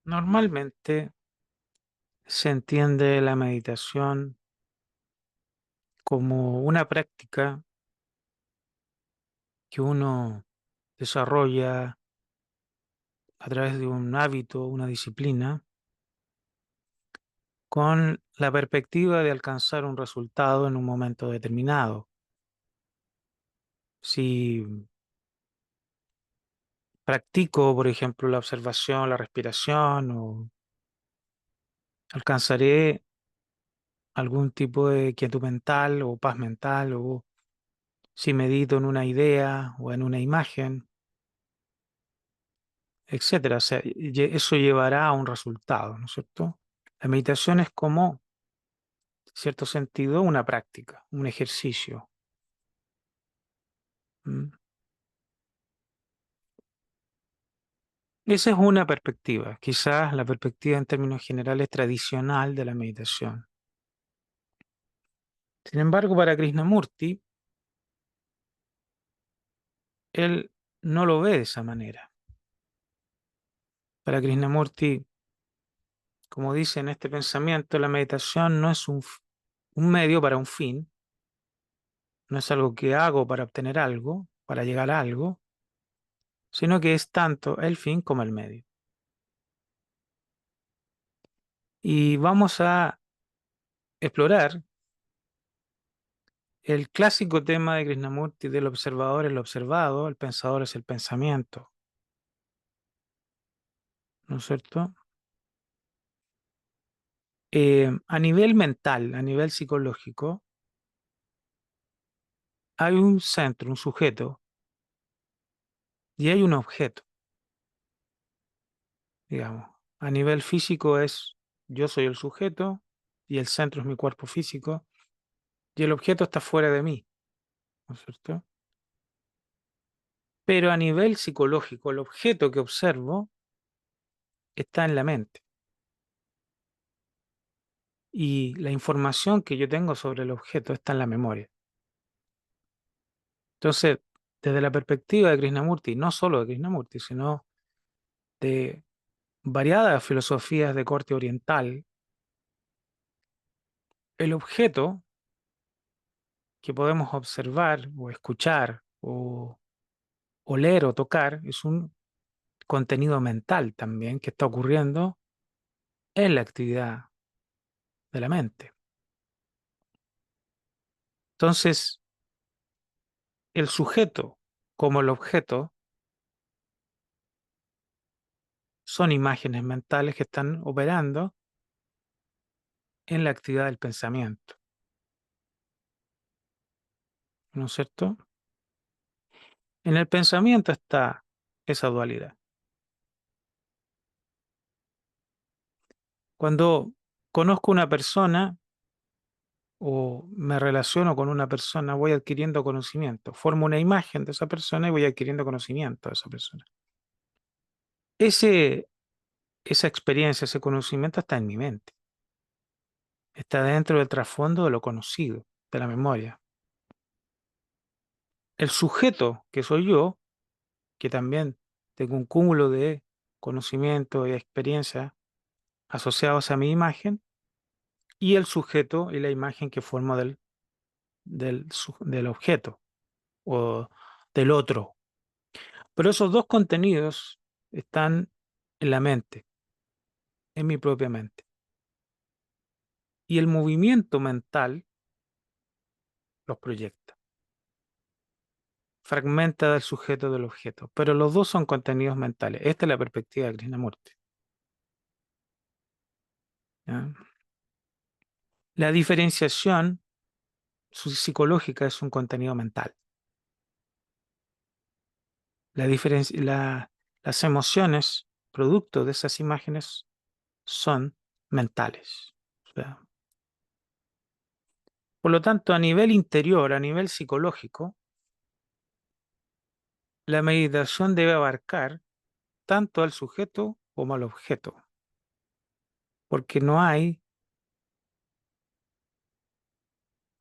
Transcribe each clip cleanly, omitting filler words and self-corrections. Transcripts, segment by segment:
Normalmente se entiende la meditación como una práctica que uno desarrolla a través de un hábito, una disciplina, con la perspectiva de alcanzar un resultado en un momento determinado. Si practico, por ejemplo, la observación, la respiración, o alcanzaré algún tipo de quietud mental o paz mental, o si medito en una idea o en una imagen, etcétera. O sea, eso llevará a un resultado, ¿no es cierto? La meditación es como, en cierto sentido, una práctica, un ejercicio. ¿Mm? Esa es una perspectiva, quizás la perspectiva en términos generales tradicional de la meditación. Sin embargo, para Krishnamurti, él no lo ve de esa manera. Para Krishnamurti, como dice en este pensamiento, la meditación no es un medio para un fin, no es algo que hago para obtener algo, para llegar a algo, sino que es tanto el fin como el medio. Y vamos a explorar el clásico tema de Krishnamurti del observador es lo observado, el pensador es el pensamiento, ¿no es cierto? A nivel mental, a nivel psicológico, hay un centro, un sujeto, y hay un objeto, digamos. A nivel físico es yo soy el sujeto y el centro es mi cuerpo físico y el objeto está fuera de mí, ¿no es cierto? Pero a nivel psicológico, el objeto que observo está en la mente y la información que yo tengo sobre el objeto está en la memoria. Entonces, desde la perspectiva de Krishnamurti, no solo de Krishnamurti, sino de variadas filosofías de corte oriental, el objeto que podemos observar o escuchar o oler o tocar es un contenido mental también que está ocurriendo en la actividad de la mente. Entonces, el sujeto como el objeto son imágenes mentales que están operando en la actividad del pensamiento, ¿no es cierto? En el pensamiento está esa dualidad. Cuando conozco una persona o me relaciono con una persona, voy adquiriendo conocimiento, formo una imagen de esa persona y voy adquiriendo conocimiento de esa persona. Ese, esa experiencia, ese conocimiento está en mi mente, está dentro del trasfondo de lo conocido, de la memoria. El sujeto que soy yo, que también tengo un cúmulo de conocimiento y experiencia asociados a mi imagen, y el sujeto y la imagen que formo del objeto o del otro. Pero esos dos contenidos están en la mente, en mi propia mente. Y el movimiento mental los proyecta, fragmenta del sujeto del objeto, pero los dos son contenidos mentales. Esta es la perspectiva de Krishnamurti. ¿Ya? La diferenciación psicológica es un contenido mental. Las emociones, producto de esas imágenes, son mentales. O sea, por lo tanto, a nivel interior, a nivel psicológico, la meditación debe abarcar tanto al sujeto como al objeto, porque no hay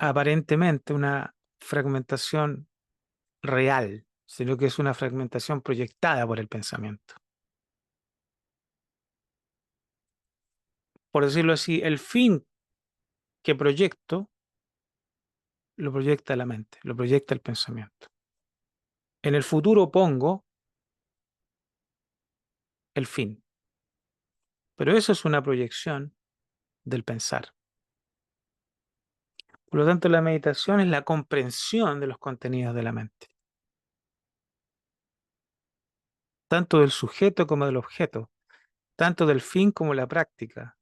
aparentemente una fragmentación real, sino que es una fragmentación proyectada por el pensamiento. por decirlo así, el fin que proyecto lo proyecta la mente, lo proyecta el pensamiento. En el futuro pongo el fin, pero eso es una proyección del pensar. Por lo tanto, la meditación es la comprensión de los contenidos de la mente, tanto del sujeto como del objeto, tanto del fin como la práctica,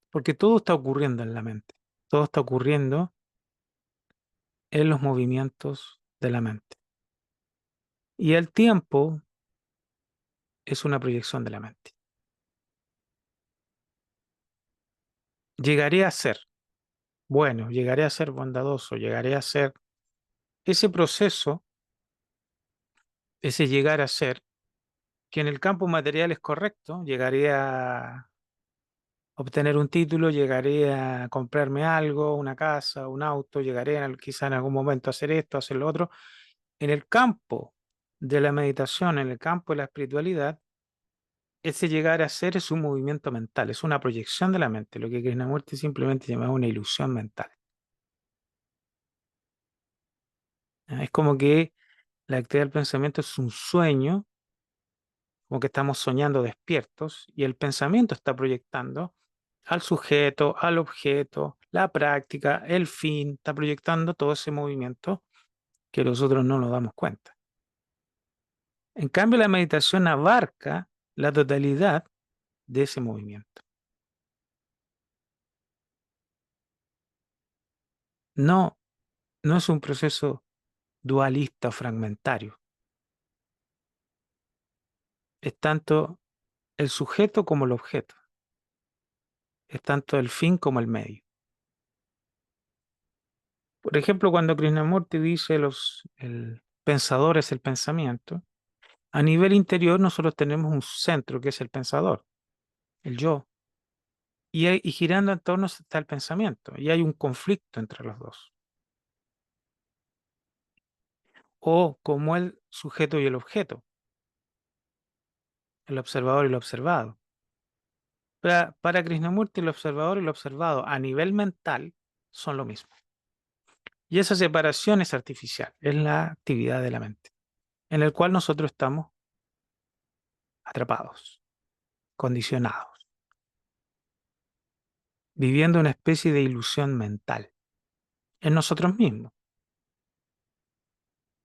porque todo está ocurriendo en la mente, todo está ocurriendo en los movimientos de la mente. Y el tiempo es una proyección de la mente. Llegaré a ser bueno, llegaré a ser bondadoso, llegaré a ser ese proceso, ese llegar a ser, que en el campo material es correcto, llegaré a obtener un título, llegaré a comprarme algo, una casa, un auto, llegaré quizá en algún momento a hacer esto, a hacer lo otro. En el campo de la meditación, en el campo de la espiritualidad, ese llegar a ser es un movimiento mental, es una proyección de la mente, lo que Krishnamurti simplemente llamaba una ilusión mental. Es como que la actividad del pensamiento es un sueño, como que estamos soñando despiertos, y el pensamiento está proyectando al sujeto, al objeto, la práctica, el fin, está proyectando todo ese movimiento que nosotros no nos damos cuenta. En cambio, la meditación abarca la totalidad de ese movimiento. No, no es un proceso dualista o fragmentario. Es tanto el sujeto como el objeto. Es tanto el fin como el medio. Por ejemplo, cuando Krishnamurti dice el pensador es el pensamiento, a nivel interior nosotros tenemos un centro que es el pensador, el yo, y girando en torno está el pensamiento, y hay un conflicto entre los dos, o como el sujeto y el objeto, el observador y lo observado. Para Krishnamurti, el observador y lo observado a nivel mental son lo mismo. Y esa separación es artificial, es la actividad de la mente, en el cual nosotros estamos atrapados, condicionados, viviendo una especie de ilusión mental en nosotros mismos.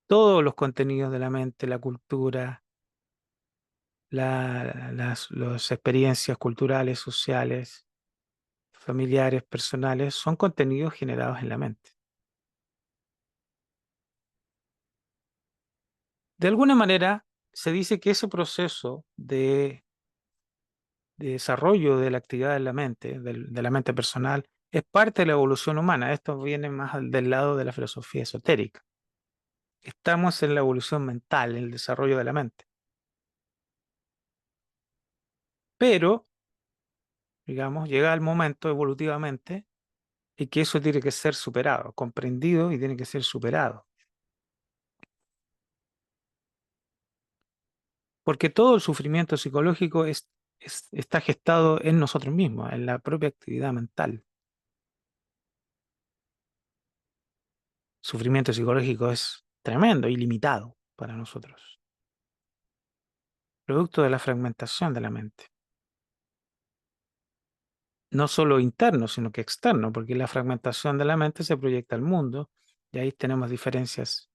Todos los contenidos de la mente, la cultura, las experiencias culturales, sociales, familiares, personales, son contenidos generados en la mente. De alguna manera, se dice que ese proceso de desarrollo de la actividad de la mente, de la mente personal, es parte de la evolución humana. Esto viene más del lado de la filosofía esotérica. Estamos en la evolución mental, en el desarrollo de la mente. Pero, digamos, llega el momento evolutivamente y que eso tiene que ser superado, comprendido y tiene que ser superado. Porque todo el sufrimiento psicológico está gestado en nosotros mismos, en la propia actividad mental. Sufrimiento psicológico es tremendo, ilimitado para nosotros, producto de la fragmentación de la mente. No solo interno, sino que externo, porque la fragmentación de la mente se proyecta al mundo y ahí tenemos diferencias,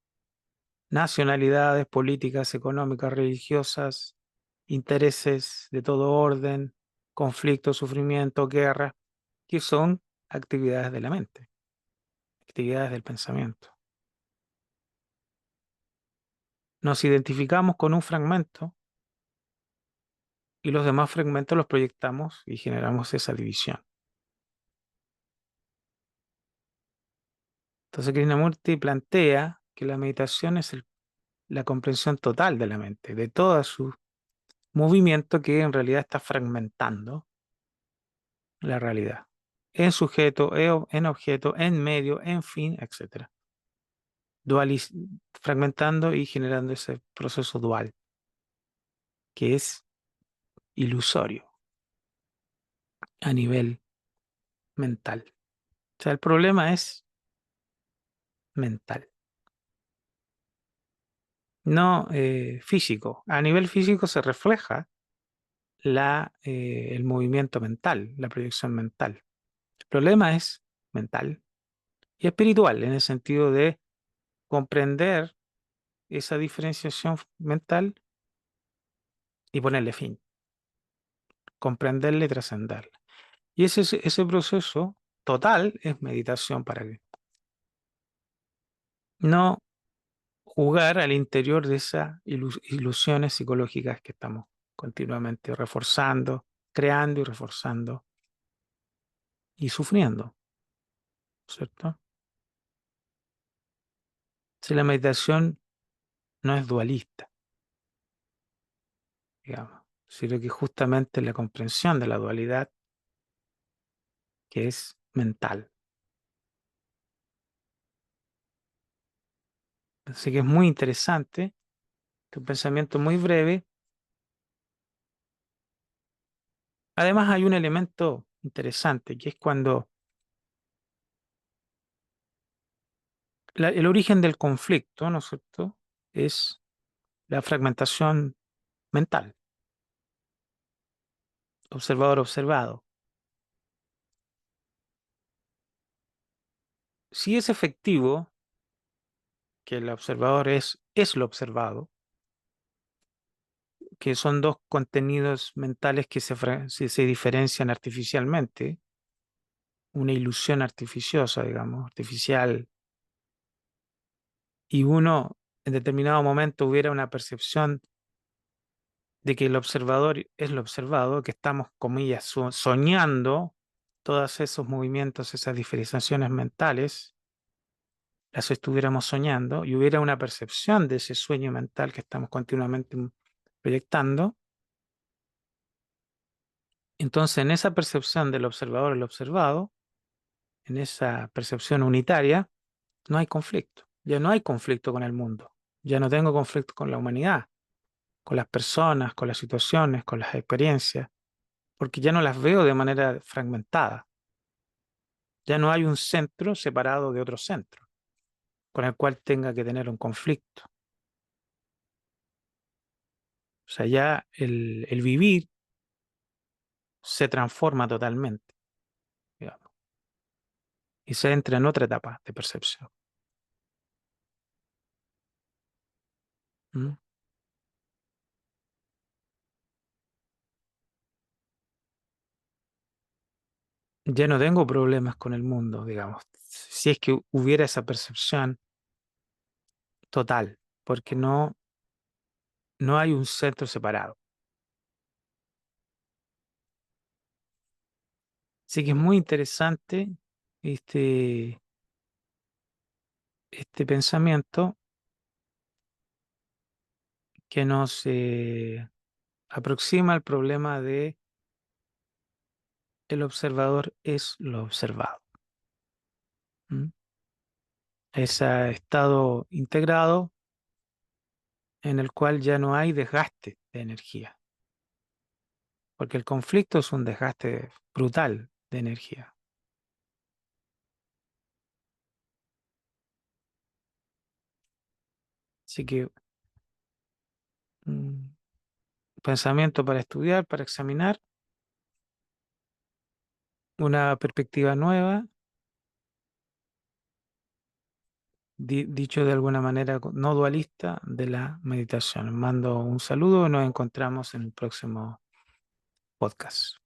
nacionalidades, políticas, económicas, religiosas, intereses de todo orden, conflictos, sufrimiento, guerra, que son actividades de la mente, actividades del pensamiento. Nos identificamos con un fragmento y los demás fragmentos los proyectamos y generamos esa división. Entonces Krishnamurti plantea que la meditación es la comprensión total de la mente, de todo su movimiento que en realidad está fragmentando la realidad, en sujeto, en objeto, en medio, en fin, etc. Fragmentando y generando ese proceso dual, que es ilusorio. a nivel mental. O sea, el problema es mental, no físico. A nivel físico se refleja el movimiento mental, la proyección mental. El problema es mental y espiritual, en el sentido de comprender esa diferenciación mental y ponerle fin, comprenderla y trascenderla. Y ese proceso total es meditación para que no jugar al interior de esas ilusiones psicológicas que estamos continuamente reforzando, creando y reforzando y sufriendo, ¿cierto? Si la meditación no es dualista, digamos, sino que justamente la comprensión de la dualidad que es mental. Así que es muy interesante, es un pensamiento muy breve. Además hay un elemento interesante, que es cuando el origen del conflicto, ¿no es cierto?, es la fragmentación mental, observador observado. Si es efectivo que el observador es lo observado, que son dos contenidos mentales que se diferencian artificialmente, una ilusión artificiosa, digamos, artificial, y uno en determinado momento hubiera una percepción de que el observador es lo observado, que estamos, comillas, soñando todos esos movimientos, esas diferenciaciones mentales, las estuviéramos soñando y hubiera una percepción de ese sueño mental que estamos continuamente proyectando. Entonces, en esa percepción del observador el observado, en esa percepción unitaria, no hay conflicto. Ya no hay conflicto con el mundo. Ya no tengo conflicto con la humanidad, con las personas, con las situaciones, con las experiencias, porque ya no las veo de manera fragmentada. Ya no hay un centro separado de otro centro con el cual tenga que tener un conflicto. O sea, ya el vivir se transforma totalmente, digamos, y se entra en otra etapa de percepción. ¿Mm? Ya no tengo problemas con el mundo, digamos, si es que hubiera esa percepción total, porque no hay un centro separado. Así que es muy interesante este, este pensamiento que nos aproxima al problema de el observador es lo observado. ¿Mm? Ese estado integrado en el cual ya no hay desgaste de energía, porque el conflicto es un desgaste brutal de energía. Así que un pensamiento para estudiar, para examinar, una perspectiva nueva, dicho de alguna manera no dualista, de la meditación. Mando un saludo y nos encontramos en el próximo podcast.